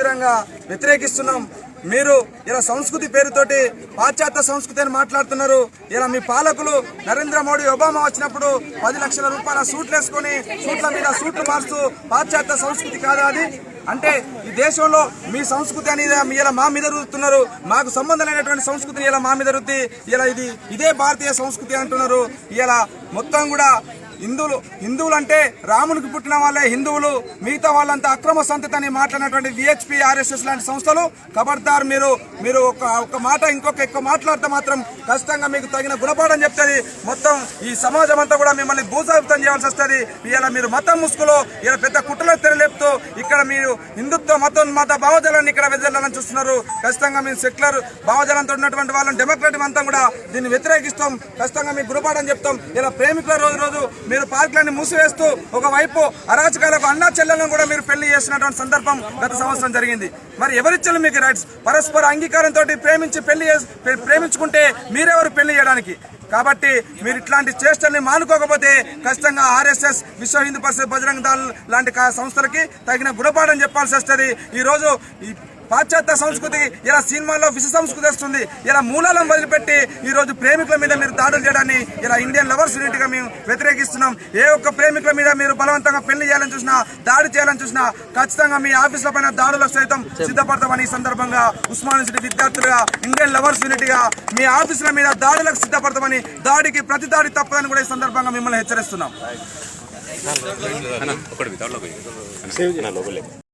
తీవ్రంగా వ్యతిరేకిస్తున్నాం. మీరు ఇలా సంస్కృతి పేరుతోటి పాశ్చాత్య సంస్కృతి అని మాట్లాడుతున్నారు. ఇలా మీ పాలకులు నరేంద్ర మోడీ, ఒబామా వచ్చినప్పుడు 10 లక్షల రూపాయల సూట్లు వేసుకొని సూట్ల మీద సూట్లు మారుస్తూ పాశ్చాత్య సంస్కృతి కాదా అది? అంటే ఈ దేశంలో మీ సంస్కృతి అనేది ఇలా మా మీద రుద్దుతున్నారు. మాకు సంబంధం లేనటువంటి సంస్కృతిని ఇలా మా మీద రుద్ది ఇలా ఇదే భారతీయ సంస్కృతి అంటున్నారు. ఇలా మొత్తం కూడా హిందువులు అంటే రామునికి పుట్టిన వాళ్ళే హిందువులు, మిగతా వాళ్ళంతా అక్రమ సంతతి అని మాట్లాడినటువంటి విహెచ్పి, ఆర్ఎస్ఎస్ లాంటి సంస్థలు ఖబర్దార్. మీరు ఒక మాట ఎక్కువ మాట్లాడితే మాత్రం ఖచ్చితంగా మీకు తగిన గుణపాఠం చెప్తుంది. మొత్తం ఈ సమాజం అంతా కూడా మిమ్మల్ని భూసాపితం చేయాల్సి వస్తుంది. ఇలా మీరు మతం ముసుగులో ఇలా పెద్ద కుట్రలు తెరలేపుతూ ఇక్కడ మీరు హిందుత్వ మత భావజాలాన్ని ఇక్కడ వెదజల్లాలని చూస్తున్నారు. ఖచ్చితంగా మీరు సెక్యులర్ భావజాలంతో ఉన్నటువంటి వాళ్ళని డెమోక్రటిక్ అంతా కూడా దీన్ని వ్యతిరేకిస్తాం. ఖచ్చితంగా మీకు గుణపాఠం చెప్తాం. ఇలా ప్రేమికుల రోజు మీరు పార్కులన్నీ మూసివేస్తూ ఒకవైపు అరాచకాలకు అన్నా చెల్లెలను కూడా మీరు పెళ్లి చేసినటువంటి సందర్భం గత సంవత్సరం జరిగింది. మరి ఎవరిచ్చారు మీకు రైట్స్? పరస్పర అంగీకారంతో ప్రేమించుకుంటే మీరెవరు పెళ్లి చేయడానికి? కాబట్టి మీరు ఇట్లాంటి చేష్టల్ని మానుకోకపోతే ఖచ్చితంగా ఆర్ఎస్ఎస్, విశ్వ హిందూ పరిషత్, బజరంగ దళ్ లాంటి సంస్థలకి తగిన గుణపాఠం చెప్పాల్సి వస్తుంది. ఈరోజు పాశ్చాత్య సంస్కృతి ఇలా సినిమాల్లో విష సంస్కృతి వస్తుంది. ఇలా మూలాలను వదిలిపెట్టి ఈరోజు ప్రేమికుల మీద మీరు దాడులు చేయడాన్ని ఇలా ఇండియన్ లవర్స్ యూనిట్గా మేము వ్యతిరేకిస్తున్నాం. ఏ ఒక్క ప్రేమికుల మీద మీరు బలవంతంగా పెళ్లి చేయాలని చూసినా, దాడి చేయాలని చూసినా ఖచ్చితంగా మీ ఆఫీసుల పైన దాడులకు సైతం సిద్ధపడతామని ఈ సందర్భంగా ఉస్మానియా యూనివర్సిటీ విద్యార్థులుగా, ఇండియన్ లవర్స్ యూనిట్గా మీ ఆఫీసుల మీద దాడులకు సిద్ధపడతామని, దాడికి ప్రతి దాడి తప్పదని కూడా ఈ సందర్భంగా మిమ్మల్ని హెచ్చరిస్తున్నాం.